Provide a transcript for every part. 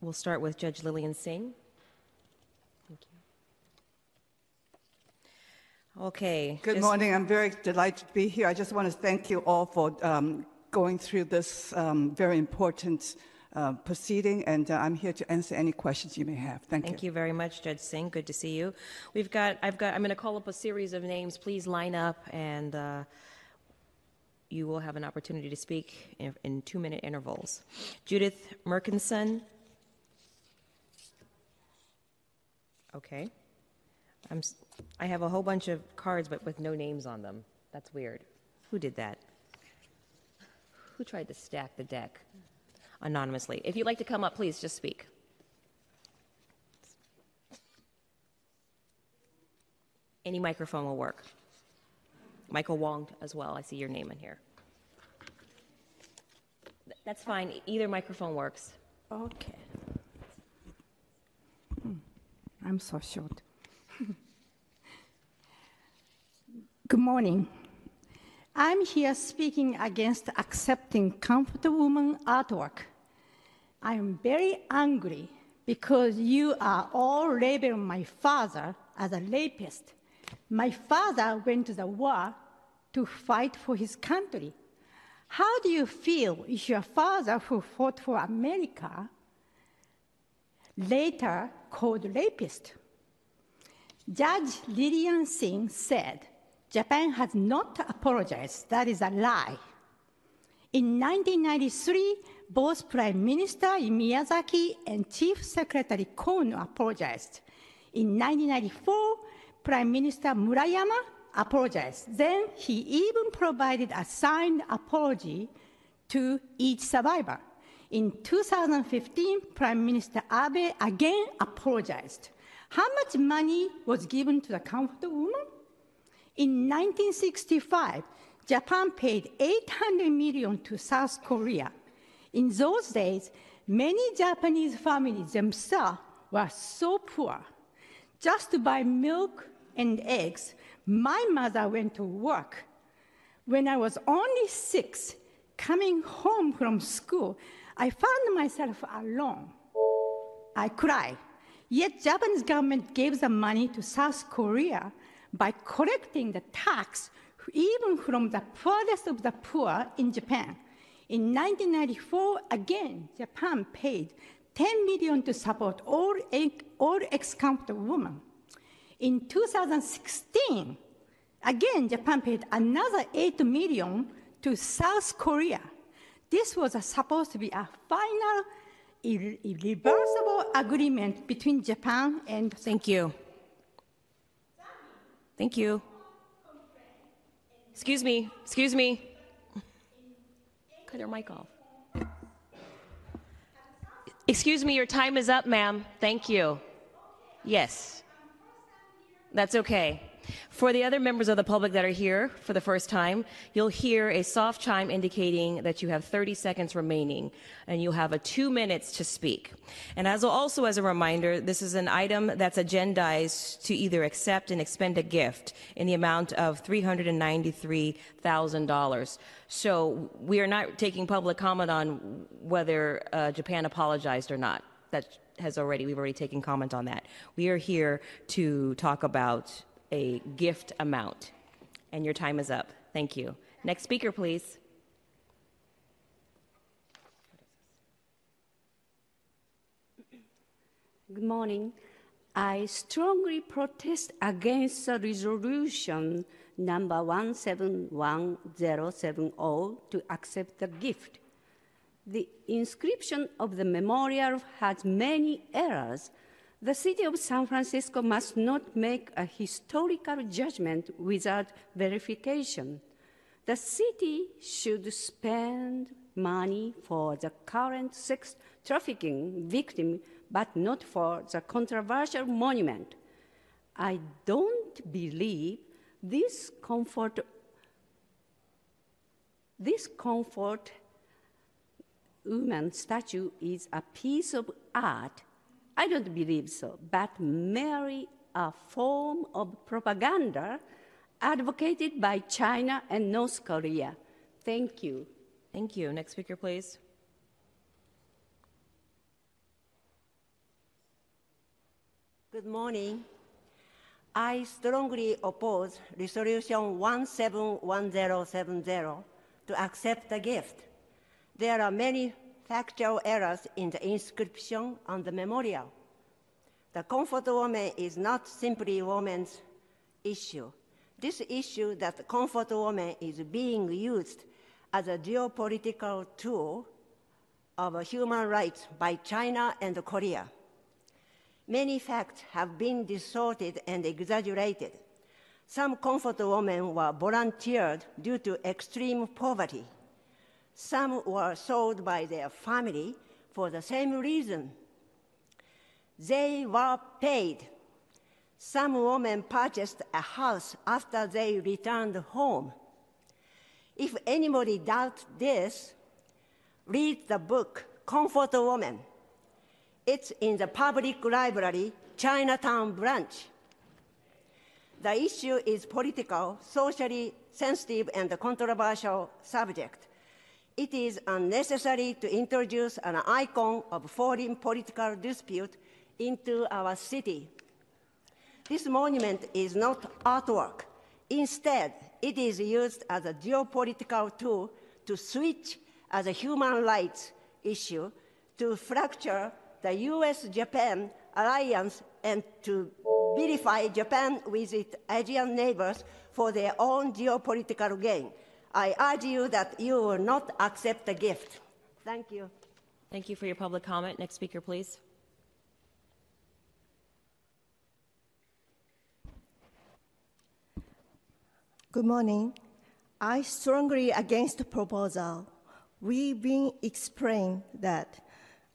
We'll start with Judge Lillian Singh. Thank you. Okay. Good morning. I'm very delighted to be here. I just want to thank you all for going through this very important proceeding, and I'm here to answer any questions you may have. Thank you. Thank you very much, Judge Singh. Good to see you. I'm going to call up a series of names. Please line up, and you will have an opportunity to speak in 2-minute intervals. Judith Merkinson. Okay. I have a whole bunch of cards, but with no names on them. That's weird. Who did that? Who tried to stack the deck anonymously? If you'd like to come up, please just speak. Any microphone will work. Michael Wong as well. I see your name in here. That's fine. Either microphone works. Okay. I'm so short. Good morning. I'm here speaking against accepting comfortable woman artwork. I'm very angry because you are all labeling my father as a rapist. My father went to the war to fight for his country. How do you feel if your father, who fought for America, later called rapist? Judge Lillian Singh said, Japan has not apologized. That is a lie. In 1993, both Prime Minister Miyazaki and Chief Secretary Kono apologized. In 1994, Prime Minister Murayama apologized. Then he even provided a signed apology to each survivor. In 2015, Prime Minister Abe again apologized. How much money was given to the comfortable woman? In 1965, Japan paid $800 million to South Korea. In those days, many Japanese families themselves were so poor. Just to buy milk and eggs, my mother went to work. When I was only 6, coming home from school, I found myself alone. I cried. Yet Japanese government gave the money to South Korea by collecting the tax even from the poorest of the poor in Japan. In 1994, again, Japan paid $10 million to support all ex-comfortable women. In 2016, again, Japan paid another $8 million to South Korea. This was supposed to be a final irreversible agreement between Japan and... Thank you. Thank you. Excuse me. Cut her mic off. Excuse me, your time is up, ma'am. Thank you. Yes. That's okay. For the other members of the public that are here for the first time, you'll hear a soft chime indicating that you have 30 seconds remaining, and you'll have 2 minutes to speak. And also as a reminder, this is an item that's agendized to either accept and expend a gift in the amount of $393,000. So we are not taking public comment on whether Japan apologized or not. We've already taken comment on that. We are here to talk about a gift amount. And your time is up. Thank you. Next speaker, please. Good morning. I strongly protest against the resolution number 171070 to accept the gift. The inscription of the memorial has many errors. The city of San Francisco must not make a historical judgment without verification. The city should spend money for the current sex trafficking victim, but not for the controversial monument. I don't believe this comfort woman statue is a piece of art. I don't believe so, but merely a form of propaganda advocated by China and North Korea. Thank you. Thank you. Next speaker, please. Good morning. I strongly oppose Resolution 171070 to accept the gift. There are many factual errors in the inscription on the memorial. The comfort woman is not simply a woman's issue. This issue that the comfort woman is being used as a geopolitical tool of human rights by China and Korea. Many facts have been distorted and exaggerated. Some comfort women were volunteered due to extreme poverty. Some were sold by their family for the same reason. They were paid. Some women purchased a house after they returned home. If anybody doubts this, read the book, Comfort Woman. It's in the public library, Chinatown branch. The issue is political, socially sensitive, and a controversial subject. It is unnecessary to introduce an icon of foreign political dispute into our city. This monument is not artwork. Instead, it is used as a geopolitical tool to switch as a human rights issue, to fracture the US-Japan alliance, and to vilify Japan with its Asian neighbors for their own geopolitical gain. I urge you that you will not accept the gift. Thank you. Thank you for your public comment. Next speaker, please. Good morning. I strongly against the proposal. We've been explained that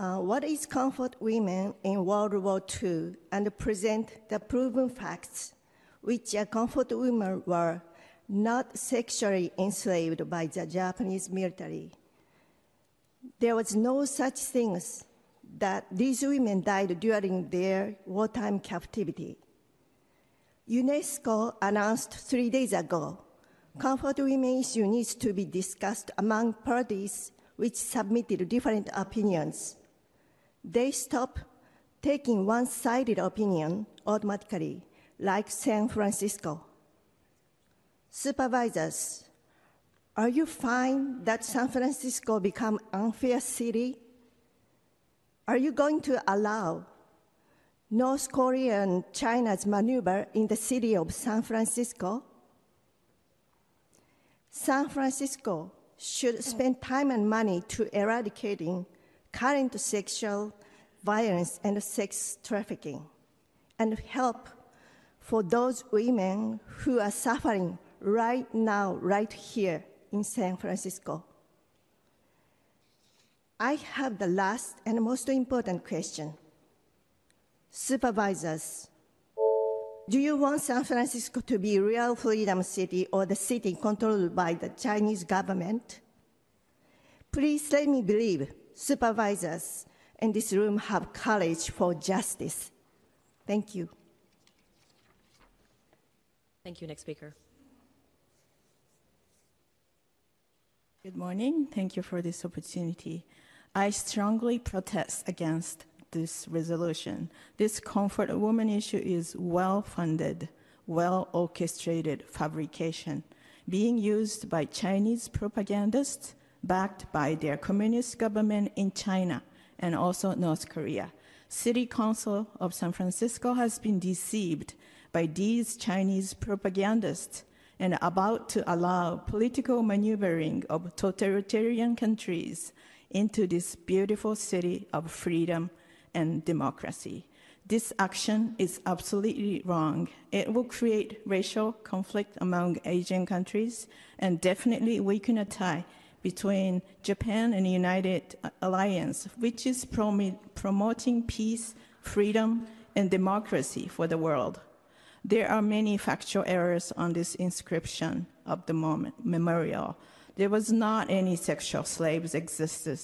what is comfort women in World War II and present the proven facts, which comfort women were not sexually enslaved by the Japanese military. There was no such thing as that these women died during their wartime captivity. UNESCO announced 3 days ago, comfort women issue needs to be discussed among parties which submitted different opinions. They stop taking one-sided opinion automatically, like San Francisco. Supervisors, are you fine that San Francisco become unfair city? Are you going to allow North Korea and China's maneuver in the city of San Francisco? San Francisco should spend time and money to eradicating current sexual violence and sex trafficking, and help for those women who are suffering right now, right here in San Francisco. I have the last and most important question. Supervisors, do you want San Francisco to be a real freedom city or the city controlled by the Chinese government? Please let me believe supervisors in this room have courage for justice. Thank you. Thank you. Next speaker. Good morning. Thank you for this opportunity. I strongly protest against this resolution. This comfort woman issue is well-funded, well-orchestrated fabrication being used by Chinese propagandists backed by their communist government in China and also North Korea. City Council of San Francisco has been deceived by these Chinese propagandists and about to allow political maneuvering of totalitarian countries into this beautiful city of freedom and democracy. This action is absolutely wrong. It will create racial conflict among Asian countries and definitely weaken a tie between Japan and the United Alliance, which is promoting peace, freedom, and democracy for the world. There are many factual errors on this inscription of the memorial. There was not any sexual slaves existed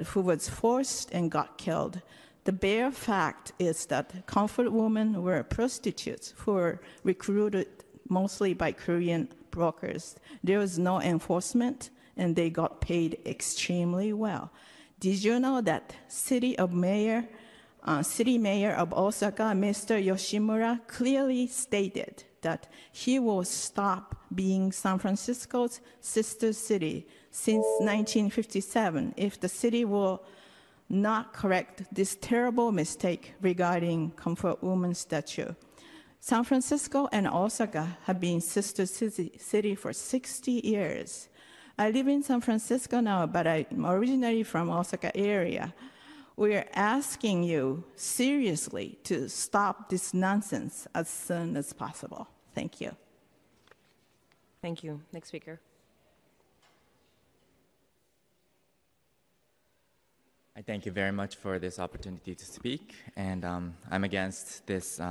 who was forced and got killed. The bare fact is that comfort women were prostitutes who were recruited mostly by Korean brokers. There was no enforcement, and they got paid extremely well. Did you know that city of mayor City Mayor of Osaka, Mr. Yoshimura, clearly stated that he will stop being San Francisco's sister city since 1957 if the city will not correct this terrible mistake regarding Comfort Woman statue. San Francisco and Osaka have been sister city for 60 years. I live in San Francisco now, but I'm originally from Osaka area. We're asking you seriously to stop this nonsense as soon as possible. Thank you. Thank you. Next speaker. I thank you very much for this opportunity to speak, and I'm against this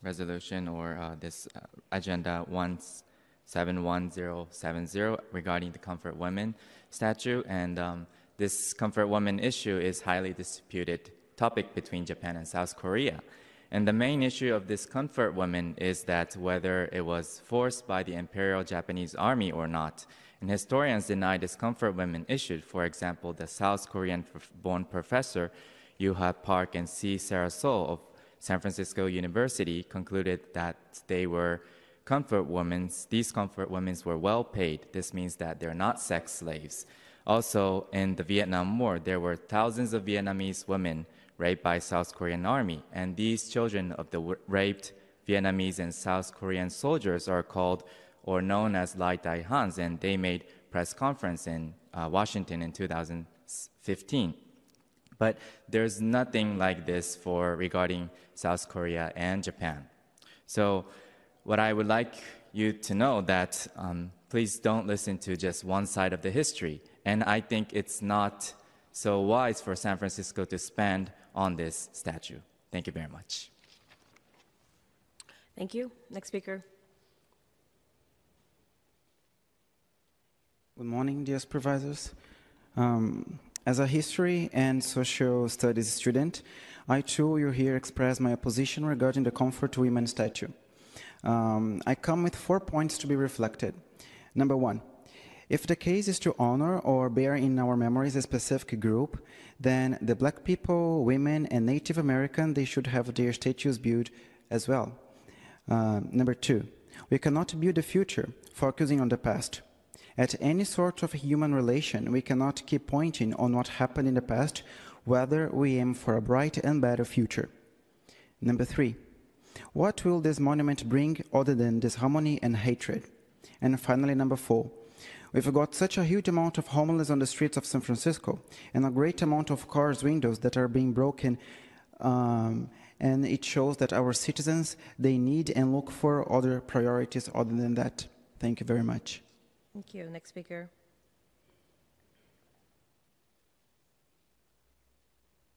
resolution or this agenda 171070 regarding the Comfort Women statue, and this Comfort Women issue is highly disputed topic between Japan and South Korea. And the main issue of this Comfort Women is that whether it was forced by the Imperial Japanese Army or not. And historians deny this Comfort Women issued. For example, the South Korean-born professor Yuha Park and C. Sarah Sol of San Francisco University concluded that they were comfort women. These comfort women were well paid. This means that they're not sex slaves. Also, in the Vietnam War, there were thousands of Vietnamese women raped by South Korean army, and these children of the raped Vietnamese and South Korean soldiers are called or known as Lai Dai Hans, and they made press conference in Washington in 2015. But there's nothing like this for regarding South Korea and Japan. So what I would like you to know that please don't listen to just one side of the history. And I think it's not so wise for San Francisco to spend on this statue. Thank you very much. Thank you. Next speaker. Good morning, dear supervisors. As a history and social studies student, I too will here express my opposition regarding the Comfort Women statue. I come with 4 points to be reflected. Number 1, if the case is to honor or bear in our memories a specific group, then the Black people, women, and Native American, they should have their statues built as well. Number 2, we cannot build the future focusing on the past. At any sort of human relation, we cannot keep pointing on what happened in the past, whether we aim for a bright and better future. Number 3, what will this monument bring other than disharmony and hatred? And finally, number 4, we've got such a huge amount of homeless on the streets of San Francisco and a great amount of cars' windows that are being broken, and it shows that our citizens, they need and look for other priorities other than that. Thank you very much. Thank you. Next speaker.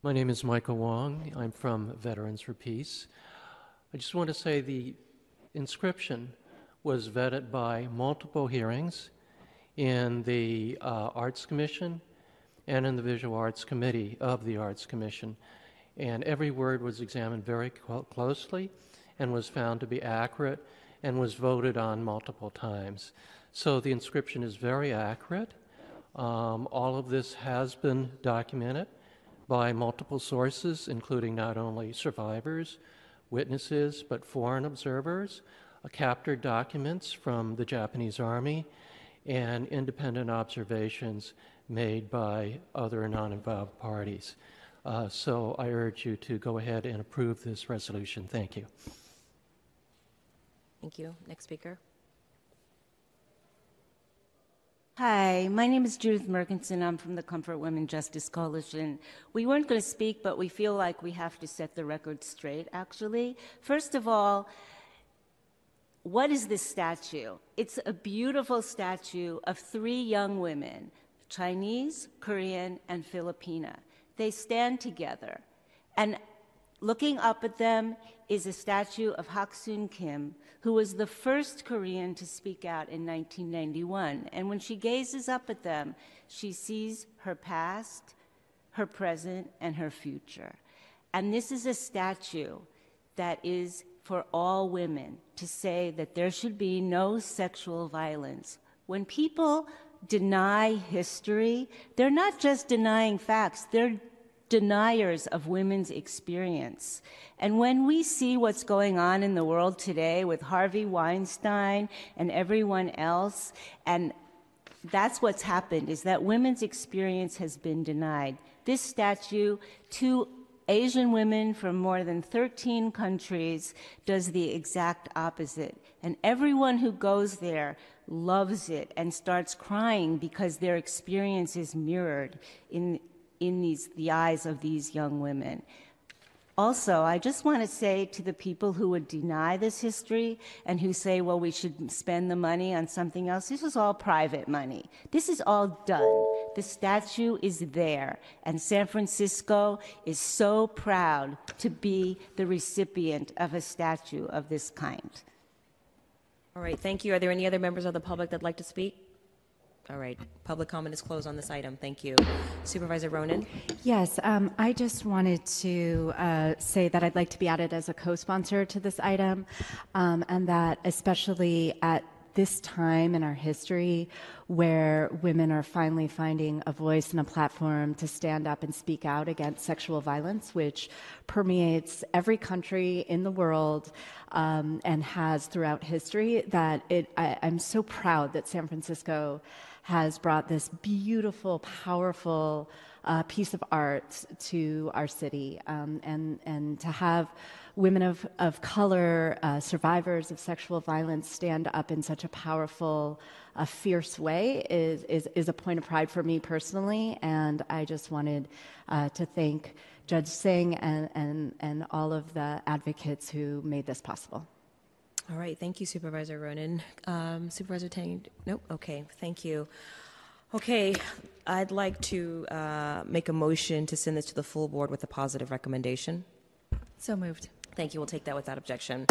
My name is Michael Wong. I'm from Veterans for Peace. I just want to say the inscription was vetted by multiple hearings in the Arts Commission and in the Visual Arts Committee of the Arts Commission. And every word was examined very closely and was found to be accurate and was voted on multiple times. So the inscription is very accurate. All of this has been documented by multiple sources, including not only survivors, witnesses, but foreign observers, captured documents from the Japanese Army, and independent observations made by other non-involved parties. So I urge you to go ahead and approve this resolution. Thank you. Thank you. Next speaker. Hi, my name is Judith Merkinson. I'm from the Comfort Women Justice Coalition. We weren't going to speak, but we feel like we have to set the record straight, actually. First of all, what is this statue? It's a beautiful statue of 3 young women, Chinese, Korean, and Filipina. They stand together, and looking up at them is a statue of Haksun Kim, who was the first Korean to speak out in 1991. And when she gazes up at them, she sees her past, her present, and her future. And this is a statue that is for all women to say that there should be no sexual violence. When people deny history, they're not just denying facts, they're deniers of women's experience. And when we see what's going on in the world today with Harvey Weinstein and everyone else, and that's what's happened, is that women's experience has been denied. This statue, to Asian women from more than 13 countries, does the exact opposite. And everyone who goes there loves it and starts crying because their experience is mirrored in the eyes of these young women. Also, I just want to say to the people who would deny this history and who say, well, we should spend the money on something else, this is all private money. This is all done. The statue is there, and San Francisco is so proud to be the recipient of a statue of this kind. All right, thank you. Are there any other members of the public that'd like to speak? All right, public comment is closed on this item. Thank you. Supervisor Ronan? Yes, I just wanted to say that I'd like to be added as a co-sponsor to this item, and that especially at this time in our history where women are finally finding a voice and a platform to stand up and speak out against sexual violence, which permeates every country in the world and has throughout history, that I'm so proud that San Francisco has brought this beautiful, powerful piece of art to our city, and to have women of color, survivors of sexual violence, stand up in such a powerful, fierce way is a point of pride for me personally. And I just wanted to thank Judge Singh and all of the advocates who made this possible. All right, thank you, Supervisor Ronan. Supervisor Tang, nope, okay, thank you. Okay, I'd like to make a motion to send this to the full board with a positive recommendation. So moved. Thank you, we'll take that without objection.